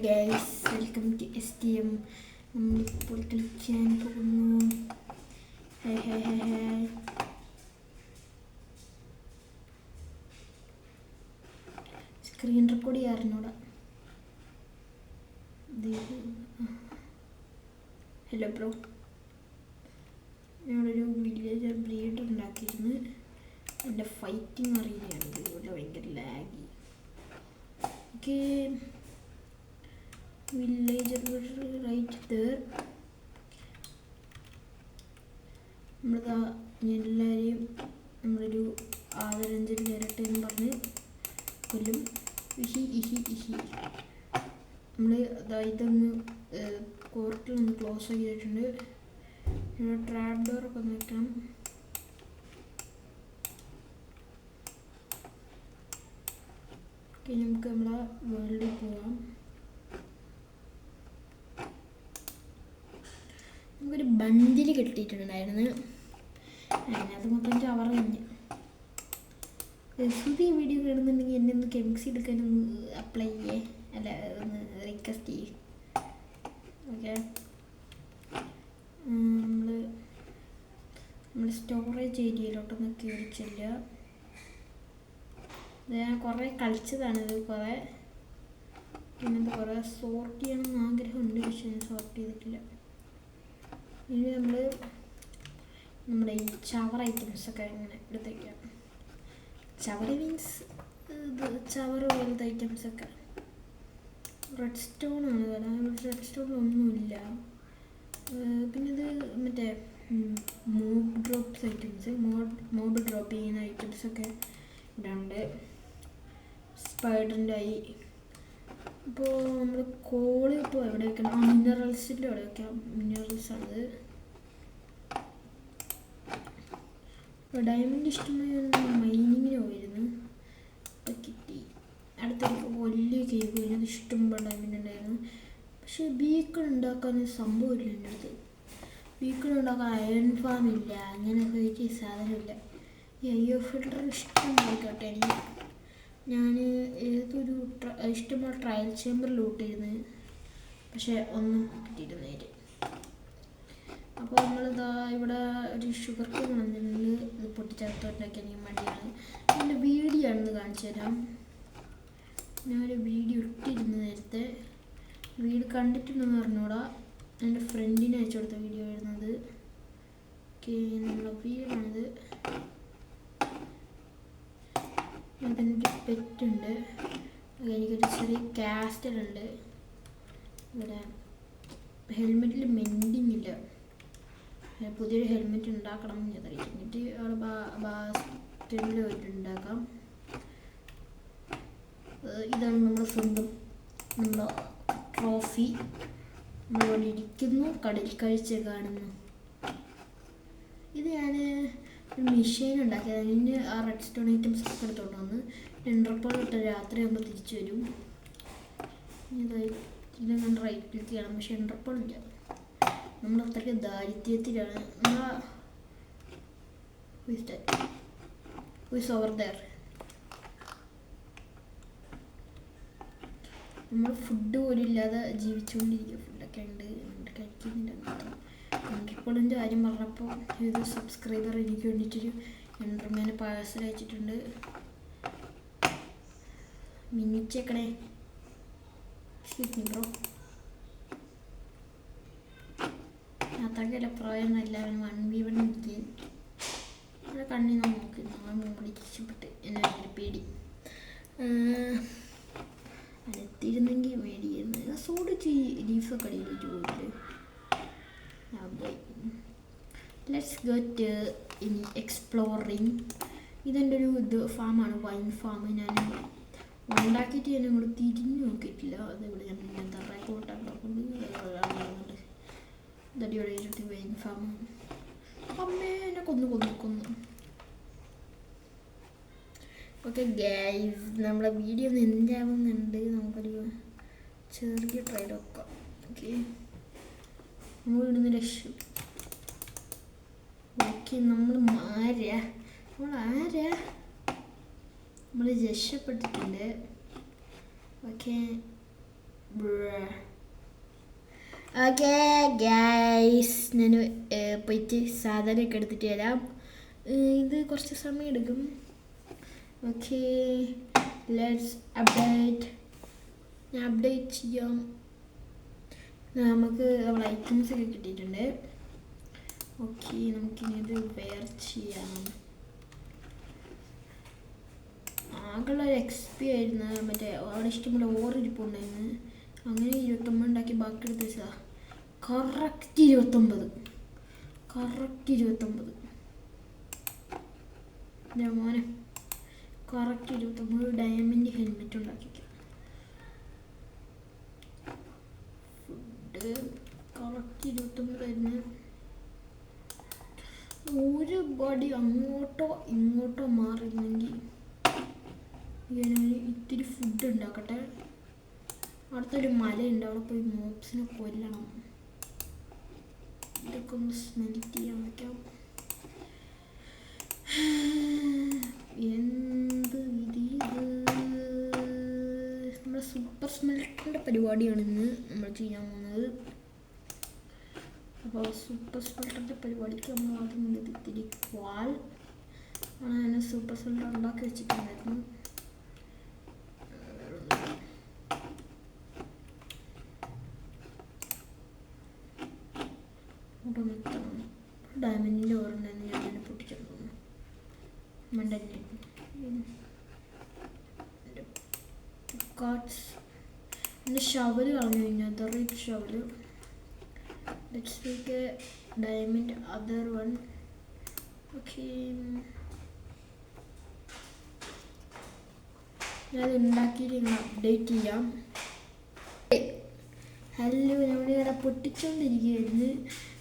Guys, welcome to STM. നമ്മളിപ്പോൾ കളിക്കാൻ പോകുന്നു. സ്ക്രീൻ റെക്കോർഡ് ചെയ്യാറുണ്ടോടാ? ഹലോ ബ്രോ, ഞാനൊരു വില്ലേജർ ബ്രീഡ് ഉണ്ടാക്കിയിരുന്നു. എൻ്റെ ഫൈറ്റിംഗ് അറിയുകയാണ് ഇതുപോലെ ഭയങ്കര ലാഗി. Okay, villager right there. നമ്മളിതാ എല്ലാവരെയും നമ്മളൊരു ആദരഞ്ജലി തരട്ടെ എന്ന് പറഞ്ഞ് കൊല്ലും. നമ്മൾ ഇതൊന്ന് കോർട്ടിലൊന്ന് ക്ലോസ് ചെയ്തിട്ടുണ്ട്. ഇവിടെ ട്രാപ്പ് ഡോറൊക്കെ ഒന്ന് വെക്കണം. ഓക്കെ, നമുക്ക് നമ്മളെ വേൾഡിൽ പോവാം. നമുക്കൊരു ബണ്ടിൽ കിട്ടിയിട്ടുണ്ടായിരുന്നു. അതിനകത്ത് മൊത്തം ചവർ കഴിഞ്ഞ്. സുധി വീഡിയോ കാണുന്നുണ്ടെങ്കിൽ എന്നെ ഒന്ന് കെമിക്സ് എടുക്കാനൊന്ന് അപ്ലൈ ചെയ്യേ, അല്ല ഒന്ന് റിക്വസ്റ്റ് ചെയ്യേ. ഓക്കെ, നമ്മൾ സ്റ്റോറേജ് ഏരിയയിലോട്ടൊന്ന് കയറിച്ചില്ല. ഞാൻ കുറേ കളിച്ചതാണിത്. പിന്നെന്താ കുറേ സോർട്ട് ചെയ്യണമെന്ന് ആഗ്രഹമുണ്ട്, പക്ഷെ ഞാൻ സോർട്ട് ചെയ്തിട്ടില്ല. ഇനി നമ്മുടെ ഈ ചവർ ഐറ്റംസൊക്കെ ഇങ്ങനെ എടുത്ത് വയ്ക്കാം. ചവർ മീൻസ് ചവർ പോലത്തെ ഐറ്റംസൊക്കെ. റെഡ് സ്റ്റോൺ ആണ് വില. റെഡ് സ്റ്റോൺ ഒന്നുമില്ല. പിന്നെ ഇത് മറ്റേ mob drops items, mob drop ചെയ്യുന്ന ഐറ്റംസൊക്കെ ഇടാണ്ട്. സ്പൈഡറിൻ്റെ ഐ. ഇപ്പോൾ നമ്മൾ കോള് ഇപ്പോൾ എവിടെ വെക്കണം? മിനറൽസിൻ്റെ അവിടെ വെക്കാം. മിനറൽസാണത്. ഡയമണ്ട് ഇഷ്ടമായി മൈനിങ്ങിന് പോയിരുന്നു, ഇപ്പം കിട്ടി. അടുത്തൊരു വലിയ കേക്ക് കഴിഞ്ഞത് ഇഷ്ടംപോലെ ഡയമണ്ട് ഉണ്ടായിരുന്നു. പക്ഷേ ബീക്കൺ ഉണ്ടാക്കാൻ സംഭവമില്ല എൻ്റെ അടുത്ത്. ബീക്കൺ ഉണ്ടാക്കാൻ അയൺ ഫാം ഇല്ല, അങ്ങനെയൊക്കെ എനിക്ക് സാധനമില്ല. ഈ IO ഫിൽട്ടർ ഇഷ്ടം നോക്കട്ടെ. ഞാൻ ഏതൊരു ഇഷ്ടംപോലെ ട്രയൽ ചേമ്പർ ലൂട്ട് ചെയ്യുന്നത്, പക്ഷേ ഒന്നും കിട്ടിയിരുന്നേര്. അപ്പോൾ നമ്മളിതാ ഇവിടെ ഒരു ഷുഗർ കേക്ക് വന്നിട്ടുണ്ട്. ഇത് പൊട്ടിച്ചകത്തോട്ടാക്കി എനിക്ക് മടിയാണ്. എൻ്റെ വീഡിയോ ആണെന്ന് കാണിച്ചു തരാം. ഞാനൊരു വീഡിയോ ഇട്ടിരുന്നു നേരത്തെ. വീഡിയോ കണ്ടിട്ടുണ്ടെന്ന് പറഞ്ഞൂടാ. എൻ്റെ ഫ്രണ്ടിനെ അയച്ചു കൊടുത്ത വീഡിയോ വരുന്നത്. ഓക്കെ, നമ്മളെ വീടാണിത്. അതിനൊരു പെറ്റുണ്ട്. എനിക്കൊരു ചെറിയ കാസ്റ്റലുണ്ട്. ഇവിടെ ഹെൽമെറ്റിൽ മെൻഡിങ് ഇല്ല. പുതിയൊരു ഹെൽമെറ്റ് ഉണ്ടാക്കണം എന്ന് എന്നിട്ട് അവിടെ ബാസ്റ്റിൽ പോയിട്ട് ഉണ്ടാക്കാം. ഇതാണ് നമ്മുടെ സ്വന്തം നമ്മുടെ ട്രോഫി. നമ്മളിവിടെ ഇരിക്കുന്നു, കടൽ കാഴ്ച കാണുന്നു. ഇത് ഞാൻ ഒരു മെഷീൻ ഉണ്ടാക്കിയത്. അതിന് ആ റെഡ് സ്റ്റോൺ ഐറ്റംസ് ഒക്കെ എടുത്തോണ്ട് വന്ന് എൻഡർപോൾ ഇട്ട് രാത്രിയാകുമ്പോൾ തിരിച്ചു വരും. ഇത് കണ്ട് റൈറ്റ് ക്ലിക്ക് ചെയ്യണം, പക്ഷെ എൻഡർപോൾ ഇല്ല. നമ്മൾ അത്രയ്ക്ക് ദാരിദ്ര്യത്തിലാണ്. നമ്മൾ ഫുഡ് പോലും ഇല്ലാതെ ജീവിച്ചുകൊണ്ടിരിക്കുക. ഫുഡൊക്കെ ഉണ്ട്, കഴിക്കുന്നില്ല മാത്രം. എൻഡർപോളിൻ്റെ കാര്യം പറഞ്ഞപ്പോൾ ഇത് സബ്സ്ക്രൈബർ എനിക്ക് വേണ്ടിയിട്ടൊരു എൻഡർമാനെ പാഴ്സൽ അയച്ചിട്ടുണ്ട്. മിനിച്ചേക്കണേ ബ്രോ. അത്രയ്ക്കല്ല പ്രായം എല്ലാവരും 1v1 നിൽക്കുകയും അവിടെ കണ്ണിൽ നിന്ന് നോക്കി നമ്മൾ വിളിച്ചിട്ട് എന്നെ ഭയങ്കര പേടി. അതെത്തിയിരുന്നെങ്കിൽ മേടിയിരുന്നു. സോഡ് ലീഫൊക്കെ അടിയിലേക്ക് പോയില്ലേ. ലെറ്റ്സ് ഗോ ടു ഇനി എക്സ്പ്ലോറിങ്. ഇതെൻ്റെ ഒരു ഫാമാണ്, വൈൻ ഫാം. ഞാൻ ഉണ്ടാക്കിയിട്ട് ഞാൻ ഇവിടെ തിരിഞ്ഞു നോക്കിയിട്ടില്ല. അതിവിടെ ഞാൻ തറക്കോട്ടാക്കുന്നുണ്ട്. ഇതടിയോടെ ഇരുട്ടി വൈൻ ഫാം. അമ്മേനെ കൊന്നു. ഓക്കെ ഗൈസ്, നമ്മളെ വീഡിയോ ഒന്ന് എന്താവുന്നുണ്ട്. നമുക്കൊരു ചെറിയ ട്രൈഡ് വെക്കാം. ഓക്കെ, നമ്മൾ ഇവിടുന്ന് രക്ഷ. ഓക്കെ, നമ്മൾ രക്ഷപ്പെട്ടിട്ടുണ്ട്. ഓക്കെ, ഓക്കെ ഗൈസ്, ഞാൻ പോയിട്ട് സാധനമൊക്കെ എടുത്തിട്ട് വരാം. ഇത് കുറച്ച് സമയം എടുക്കും. Okay, let's update. ഞാൻ അപ്ഡേറ്റ് ചെയ്യാം. നമുക്ക് അവിടെ ഐറ്റംസ് ഒക്കെ കിട്ടിയിട്ടുണ്ട്. ഓക്കെ, നമുക്കിനി ഇത് വെയർ ചെയ്യാം. ആകെയുള്ള ഒരു XP ആയിരുന്നു. മറ്റേ അവിടെ ഇഷ്ടംപോലെ ഓറിരിപ്പുണ്ടായിരുന്നു. അങ്ങനെ 29 ഉണ്ടാക്കി ബാക്കി എടുത്ത് വെച്ചാൽ കറക്റ്റ് 29. ഞാൻ മോനെ കറക്റ്റ് 29 ഡയമണ്ട് ഹെൽമെറ്റ് ഉണ്ടാക്കിക്കാം. ഫുഡ് കറക്റ്റ് 29 ആയിരുന്നു. ഒരു ബോഡി അങ്ങോട്ടോ ഇങ്ങോട്ടോ മാറിയിരുന്നെങ്കിൽ ഇത്തിരി ഫുഡ് ഉണ്ടാക്കട്ടെ. അടുത്തൊരു മലയുണ്ട്, അവിടെ പോയി മോപ്സിനെ കൊല്ലണം. ഇതൊക്കെ ഒന്ന് സ്മെൽറ്റ് ചെയ്യാൻ വയ്ക്കാം. എന്ത് വിധി! നമ്മുടെ സൂപ്പർ സ്മെൽറ്റിൻ്റെ പരിപാടിയാണ് ഇന്ന് നമ്മൾ ചെയ്യാൻ പോകുന്നത്. അപ്പോൾ സൂപ്പർ സ്മെൽറ്ററിൻ്റെ പരിപാടിക്ക് നമ്മൾ ആദ്യം ഇത്തിരി ക്വാൾ ആണ്. ഞാൻ സൂപ്പർ സ്മെൽറ്റർ ഉണ്ടാക്കി വെച്ചിട്ടുണ്ടായിരുന്നു. ഡയമണ്ടിൻ്റെ ഓർമ്മ ഞാൻ പൊട്ടിച്ചെടുക്കുന്നു. മണ്ടന്നെ കാർഡ്സ് എൻ്റെ ഷവല് കളഞ്ഞു കഴിഞ്ഞാൽ right shovel. Let's take a diamond other one. Okay, ഞാൻ ഉണ്ടാക്കിയിട്ട് നിങ്ങൾ അപ്ഡേറ്റ് ചെയ്യാം. ഹലോ, നമ്മളിവിടെ പൊട്ടിച്ചുകൊണ്ടിരിക്കുകയായിരുന്നു.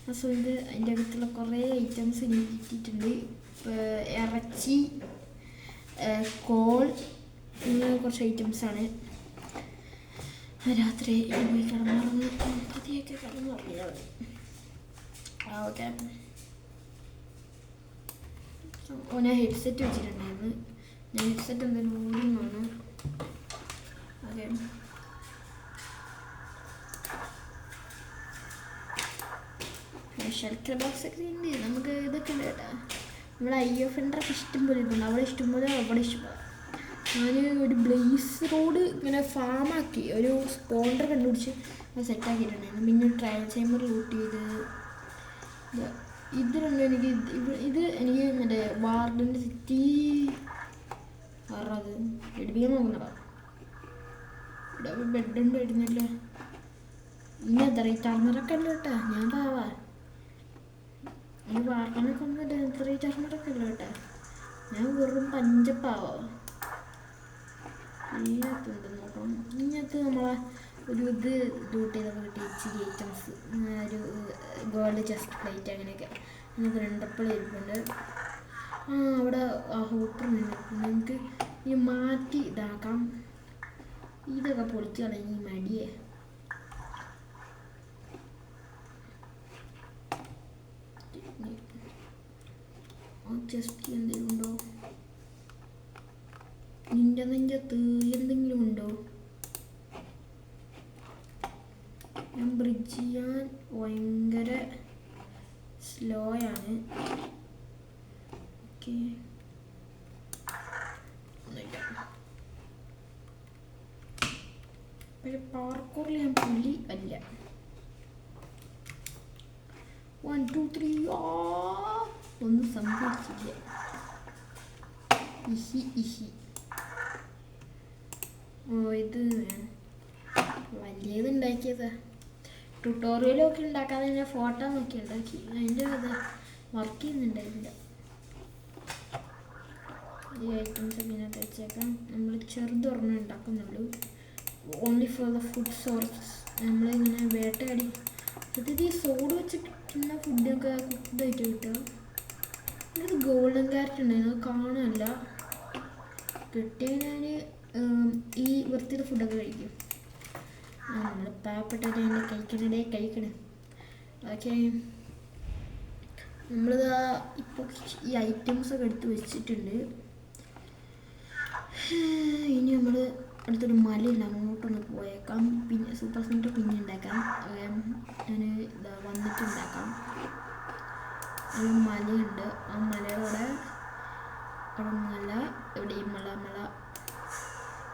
ആ സമയത്ത് അതിൻ്റെ അകത്തുള്ള കുറേ ഐറ്റംസ് എനിക്ക് കിട്ടിയിട്ടുണ്ട്. ഇറച്ചി, കോൾ, ഇങ്ങനെ കുറച്ച് ഐറ്റംസാണ്. രാത്രി പോയി കിടന്നുറങ്ങി പതിയൊക്കെ കിടന്നുറങ്ങിയാൽ മതി. ഓക്കെ, ഞാൻ ഹെഡ്സെറ്റ് വെച്ചിട്ടുണ്ടായിരുന്നു. ഞാൻ ഹെഡ്സെറ്റ് എന്തെങ്കിലും ഓടുന്നതാണ്. ഓക്കെ, ഷെൽട്ടർ ബോക്സ് ഒക്കെ ഉണ്ട്. നമുക്ക് ഇതൊക്കെ ഉണ്ട് കേട്ടോ. നമ്മുടെ IFNറൊക്കെ ഇഷ്ടംപോലെ ഇട്ടുണ്ട്. അവിടെ ഇഷ്ടംപോലെ, അവിടെ ഇഷ്ടംപോലെ. ഞാൻ ഒരു ബ്ലേസ് റോഡ് ഇങ്ങനെ ഫാമാക്കി ഒരു സ്പോണ്ടർ കണ്ടുപിടിച്ച് അത് സെറ്റാക്കിയിട്ടുണ്ടായിരുന്നു. പിന്നെ ട്രയൽ ചേമ്പർ ലൂട്ട് ചെയ്ത് ഇതിലുണ്ട്. ഇത് എനിക്ക് മറ്റേ വാർഡിൻ്റെ സിറ്റി അത് എടുപ്പിക്കാൻ നോക്കുന്നതാണ്. ഇവിടെ ബെഡുണ്ട് ഇടുന്നില്ല. ഇനി എത്ര ടർമറൊക്കെ ഉണ്ട് കേട്ടോ. ഞാൻ പാവാ ഈ വാർഡനൊക്കെ ഒന്നും എത്ര ടർമറൊക്കെ ഉള്ളു കേട്ടോ. ഞാൻ വെറും പഞ്ചപ്പാവോ. ഇതിനകത്തുണ്ട് നോക്കണം. ഇതിനകത്ത് നമ്മളെ ഒരു ഇത് ഡ്യൂട്ട് ചെയ്തൊക്കെ കിട്ടി. ഇച്ചിരി ഐറ്റംസ്, ഒരു ഗോൾഡ് ചെസ്റ്റ് പ്ലേറ്റ് അങ്ങനെയൊക്കെ. അതിനകത്ത് 2 അപ്പിൾ ഇരിപ്പുണ്ട്. അവിടെ ഹൂപ്പർ നിന്നിട്ടുണ്ട്. നമുക്ക് ഈ മാറ്റി ഇതാക്കാം. ഇതൊക്കെ പൊളിച്ച് കളഞ്ഞ് ഈ മടിയെ. ചെസ്റ്റ് എന്തെങ്കിലും ഉണ്ടോ? നിന്റെ നെഞ്ചത്ത് എന്തെങ്കിലും ഉണ്ടോ? ഞാൻ ബ്രിഡ്ജ് ചെയ്യാൻ ഭയങ്കര സ്ലോ ആണ്. ഓക്കെ, പക്ഷെ പാർക്കൂറിൽ ഞാൻ പുലി അല്ല. 1 2 3 ഒന്നും സംഭവിച്ചില്ല. ഇത് വലിയത് ഉണ്ടാക്കിയതാ. ട്യൂട്ടോറിയലൊക്കെ ഉണ്ടാക്കാതെ ഞാൻ ഫോട്ടോ നോക്കി ഉണ്ടാക്കി. അതിൻ്റെ അത് വർക്ക് ചെയ്യുന്നുണ്ടായില്ല. ഈ ഐറ്റംസ് ഒക്കെ ഇതിനകത്ത് വെച്ചേക്കാം. നമ്മൾ ചെറുതൊരെണ്ണം ഉണ്ടാക്കുന്നുള്ളൂ. Only for the food source. നമ്മളിങ്ങനെ വേട്ടയാടി അതായത് ഈ സോഡ് വെച്ച് കിട്ടുന്ന ഫുഡൊക്കെ കുക്ക്ഡായിട്ട് കിട്ടുക. ഇത് ഗോൾഡൻ ക്യാരറ്റ് ഉണ്ടായിരുന്നു, അത് കാണാനല്ല. കിട്ടിയ ഞാൻ ഈ വൃത്തിയുടെ ഫുഡൊക്കെ കഴിക്കും. നമ്മൾ പാവപ്പെട്ടവരെ കഴിക്കണേ. ഓക്കെ, നമ്മളിതാ ഇപ്പോൾ ഈ ഐറ്റംസൊക്കെ എടുത്ത് വെച്ചിട്ടുണ്ട്. ഇനി നമ്മൾ അടുത്തൊരു മലയുണ്ട്, അങ്ങോട്ടൊന്ന് പോയേക്കാം. പിന്നെ സൂപ്പർ സ്മെൽറ്റർ പിന്നെ ഉണ്ടാക്കാം. ഞാൻ ഇതാ വന്നിട്ട് ഉണ്ടാക്കാം. ഒരു മലയുണ്ട്, ആ മലയുടെ അവിടെ മല, എവിടെ ഈ മല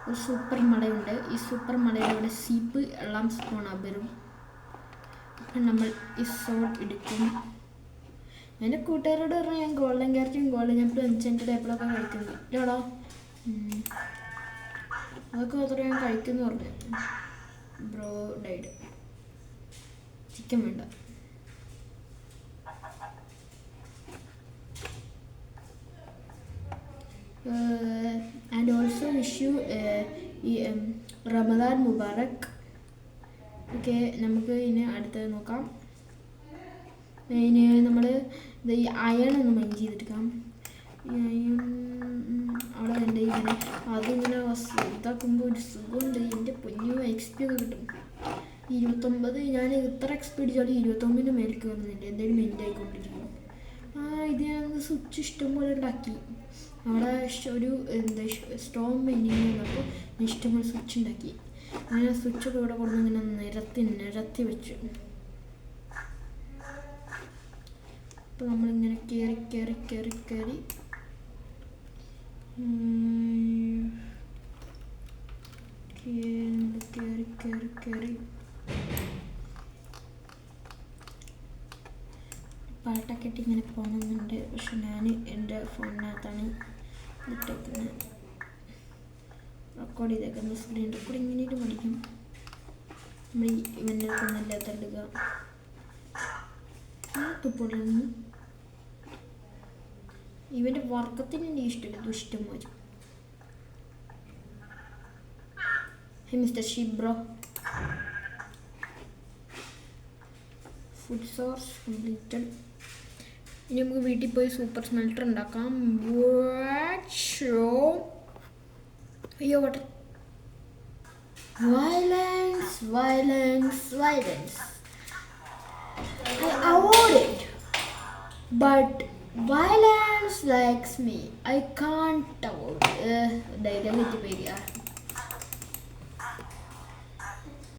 ഒരു സൂപ്പർ മലയുണ്ട്. ഈ സൂപ്പർ മലയുടെ അവിടെ സീപ്പ് എല്ലാം സ്പോണാണ് വരും. അപ്പം നമ്മൾ ഈ സോഡ് എടുക്കും. എൻ്റെ കൂട്ടുകാരോട് പറഞ്ഞാൽ ഞാൻ ഗോൾഡൻ ക്യാരറ്റും ഗോൾഡൻ ആപ്പിളും എൻചാൻറ്റഡ് ടൈപ്പിലൊക്കെ കഴിക്കുന്നു. ഇല്ലടാ, അതൊക്കെ മാത്രമേ ഞാൻ കഴിക്കുന്നു പറഞ്ഞു. Bro died. ചിക്കൻ വേണ്ട. ആൻഡ് ഓൾസോ വിഷ് യു ഈ റമദാൻ മുബാറക്. ഓക്കെ, നമുക്ക് ഇനി അടുത്തത് നോക്കാം. ഇനി നമ്മൾ ഈ അയൺ ഒന്ന് മൈൻഡ് ചെയ്തെടുക്കാം. അവിടെ ഉണ്ട് ഇങ്ങനെ, അതിങ്ങനെ ഇതാക്കുമ്പോൾ ഒരു സുഖമുണ്ട്. എൻ്റെ പൊന്നു XP ഒക്കെ കിട്ടും. 29, ഞാൻ ഇത്ര XP അടിച്ചാലും 29 മേലേക്ക് വരുന്നുണ്ട്. എന്തായാലും മെയിൻ്റ് ആയിക്കൊണ്ടിരിക്കും. ഇത് ഞാൻ സ്വിച്ച് ഇഷ്ടംപോലെ ഉണ്ടാക്കി. അവിടെ ഒരു എന്താ സ്റ്റോം മെയിനിങ് വന്നപ്പോൾ ഇഷ്ടംപോലെ സ്വിച്ച് ഉണ്ടാക്കി. അങ്ങനെ സ്വിച്ചൊക്കെ ഇവിടെ കൊണ്ടുവന്ന് ഇങ്ങനെ നിരത്തി വെച്ചു. അപ്പോൾ നമ്മളിങ്ങനെ കയറി പാട്ടൊക്കെ ഇട്ട് ഇങ്ങനെ പോകണമെന്നുണ്ട്. പക്ഷെ ഞാൻ എൻ്റെ ഫോണിനകത്താണ് ഇട്ടേക്കുന്നത്, റെക്കോർഡ് ചെയ്തേക്കുന്നത്. സ്ക്രീൻ റെക്കോർഡ് ഇങ്ങനെയിട്ട് പഠിക്കും. നമ്മൾ ഇവൻ്റെ കൊണ്ടല്ല തള്ളുക. തുപ്പൊള്ളുന്നു. ഇവൻ്റെ വർക്കത്തിന് എനിക്ക് ഇഷ്ടമില്ല, ദുഷ്ടം വരും. ഹേ മിസ്റ്റർ ഷിബ്രോ, ഫുഡ് സോഴ്സ് കംപ്ലീറ്റഡ്. ഇനി നമുക്ക് വീട്ടിൽ പോയി സൂപ്പർ സ്മെൽറ്റർ ഉണ്ടാക്കാം. അയ്യോ വട്ടെ, violence. I avoid it, but violence likes me. I can't avoid. Dialogue